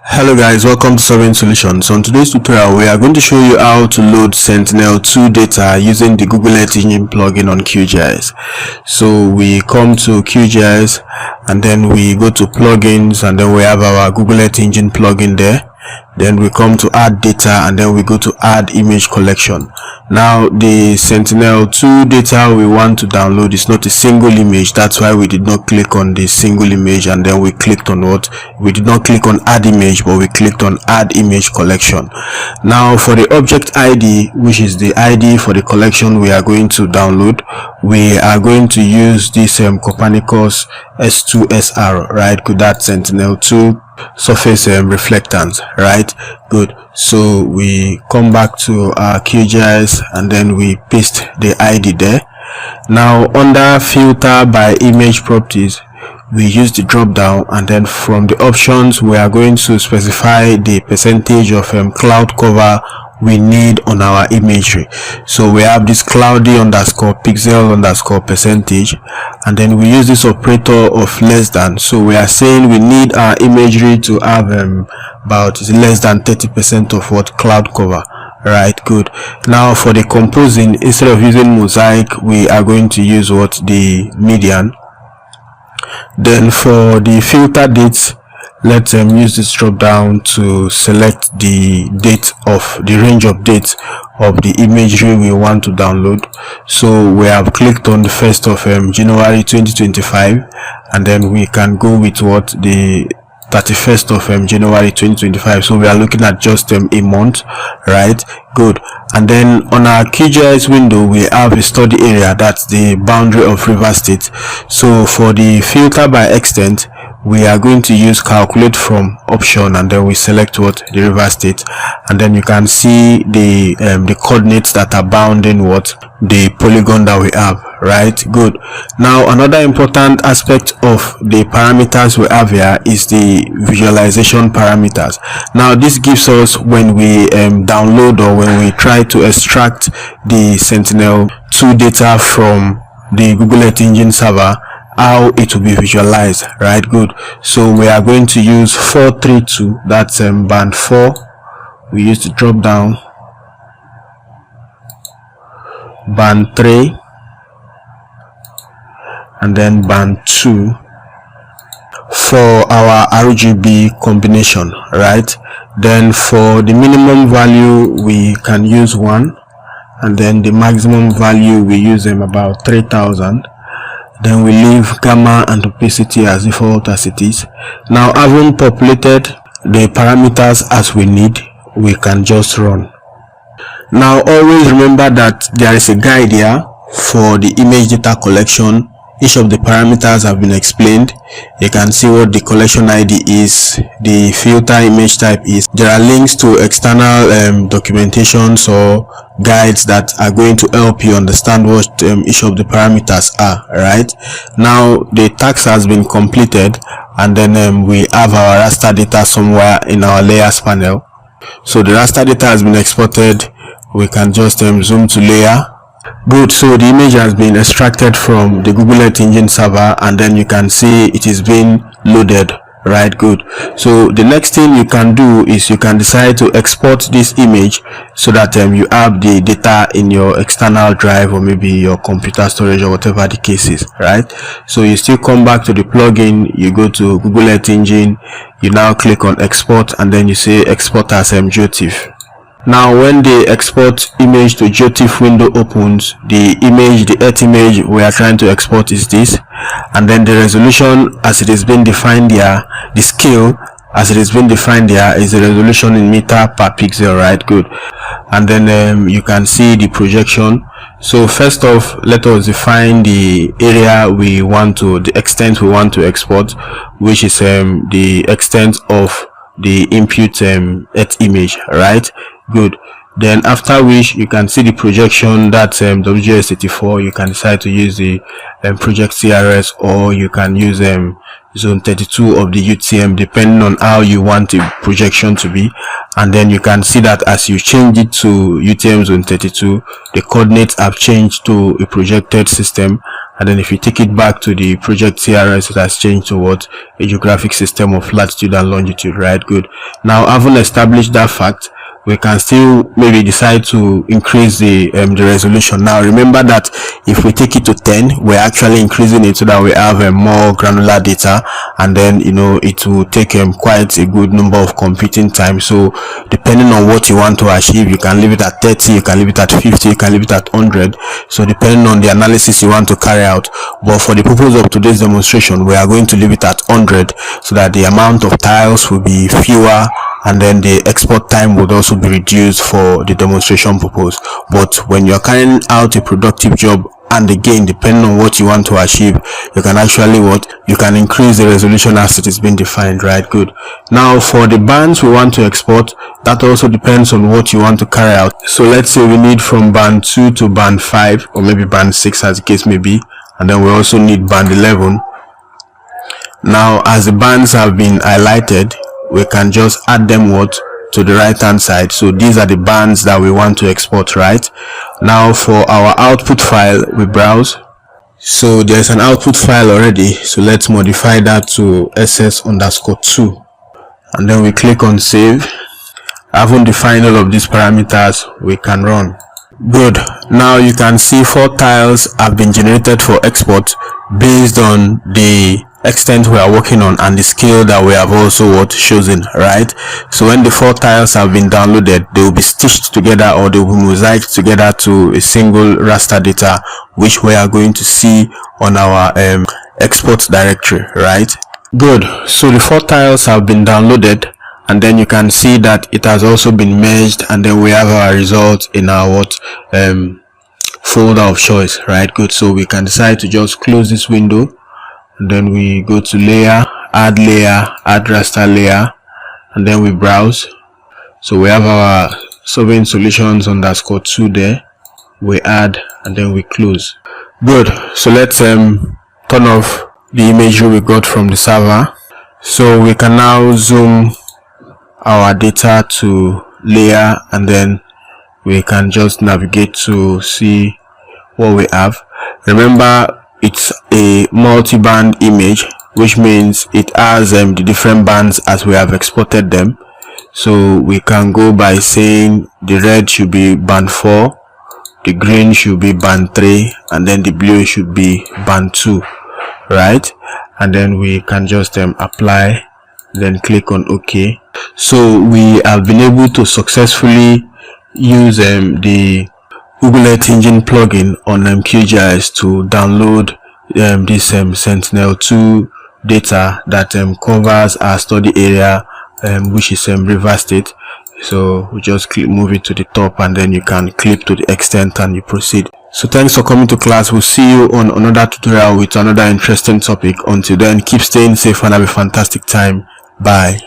Hello guys, welcome to Solving Solutions. So in today's tutorial we are going to show you how to load Sentinel-2 data using the Google Earth Engine plugin on QGIS. So we come to QGIS and then we go to plugins, and then we have our Google Earth Engine plugin there. Then we come to add data, and then we go to add image collection. Now the Sentinel-2 data we want to download is not a single image. That's why we did not click on the single image, and then we clicked on what? We did not click on add image, but we clicked on add image collection. Now for the object ID, which is the ID for the collection we are going to download, we are going to use this Copernicus S2SR, right? Good, that Sentinel-2 surface reflectance, right? Good. So we come back to our QGIS and then we paste the ID there. Now under filter by image properties, we use the drop down, and then from the options we are going to specify the percentage of cloud cover we need on our imagery. So we have this cloudy underscore pixel underscore percentage, and then we use this operator of less than. So we are saying we need our imagery to have about less than 30% of what cloud cover, right? Good. Now for the composing, instead of using mosaic, we are going to use what? The median. Then for the filter dates, let's use this drop down to select the date of the range of dates of the imagery we want to download. So we have clicked on the 1st of January 2025, and then we can go with what? The 31st of January 2025. So we are looking at just a month, right? Good. And then on our QGIS window we have a study area, that's the boundary of River State. So for the filter by extent, we are going to use calculate from option, and then we select what? The River State, and then you can see the coordinates that are bounding what? The polygon that we have, right? Good. Now another important aspect of the parameters we have here is the visualization parameters. Now this gives us, when we download or when we try to extract the Sentinel-2 data from the Google Earth Engine server, how it will be visualized, right? Good. So we are going to use 432, that's band 4. We use the drop down, band 3, and then band 2 for our RGB combination, right? Then for the minimum value we can use 1, and then the maximum value we use about 3000. Then we leave gamma and opacity as default as it is. Now having populated the parameters as we need, we can just run. Now always remember that there is a guide here for the image data collection. Each of the parameters have been explained. You can see what the collection ID is, the filter image type is. There are links to external documentations or guides that are going to help you understand what each of the parameters are, right? Now the task has been completed, and then we have our raster data somewhere in our layers panel. So the raster data has been exported. We can just zoom to layer. Good. So the image has been extracted from the Google Earth Engine server, and then you can see it is being loaded, right? Good. So the next thing you can do is you can decide to export this image so that you have the data in your external drive, or maybe your computer storage, or whatever the case is, right? So you still come back to the plugin, you go to Google Earth Engine, you now click on export, and then you say export as GeoTIFF. Now when the export image to GeoTIFF window opens, the image, the Earth image we are trying to export is this, and then the resolution as it has been defined here, the scale as it has been defined here is the resolution in meter per pixel, right? Good. And then you can see the projection. So first off, let us define the area we want to, the extent we want to export, which is the extent of the input Earth image, right? Good. Then after which you can see the projection, that's WGS84. You can decide to use the project CRS, or you can use zone 32 of the UTM, depending on how you want the projection to be. And then you can see that as you change it to UTM zone 32, the coordinates have changed to a projected system, and then if you take it back to the project CRS, it has changed to what? A geographic system of latitude and longitude, right? Good. Now, having established that fact, we can still maybe decide to increase the resolution. Now remember that if we take it to 10, we're actually increasing it so that we have more granular data, and then it will take quite a good number of computing time. So depending on what you want to achieve, you can leave it at 30, you can leave it at 50, you can leave it at 100. So depending on the analysis you want to carry out, but for the purpose of today's demonstration, we are going to leave it at 100 so that the amount of tiles will be fewer, and then the export time would also be reduced for the demonstration purpose. But when you're carrying out a productive job, and again depending on what you want to achieve, you can actually you can increase the resolution as it is being defined, right? Good. Now for the bands we want to export, that also depends on what you want to carry out. So let's say we need from band 2 to band 5, or maybe band 6 as the case may be, and then we also need band 11. Now as the bands have been highlighted, we can just add them to the right hand side. So these are the bands that we want to export, right? Now for our output file, we browse. So there's an output file already, so let's modify that to ss_2, and then we click on save. Having defined all of these parameters, we can run. Good. Now you can see 4 tiles have been generated for export based on the extent we are working on and the scale that we have also chosen, right? So when the 4 tiles have been downloaded, they will be stitched together, or they will be mosaiced together to a single raster data, which we are going to see on our export directory, right? Good. So the 4 tiles have been downloaded, and then you can see that it has also been merged, and then we have our result in our folder of choice, right? Good. So we can decide to just close this window, and then we go to layer, add raster layer, and then we browse. So we have our solving solutions _2 there. We add, and then we close. Good. So let's turn off the imagery we got from the server. So we can now zoom our data to layer, and then we can just navigate to see what we have. Remember, it's a multi-band image, which means it has the different bands as we have exported them. So we can go by saying the red should be band 4, the green should be band 3, and then the blue should be band 2, right? And then we can just apply, then click on OK. So we have been able to successfully use the Google Earth Engine plugin on QGIS to download this Sentinel-2 data that covers our study area, which is River State. So we just move it to the top, and then you can click to the extent and you proceed. So thanks for coming to class. We'll see you on another tutorial with another interesting topic. Until then, keep staying safe and have a fantastic time. Bye.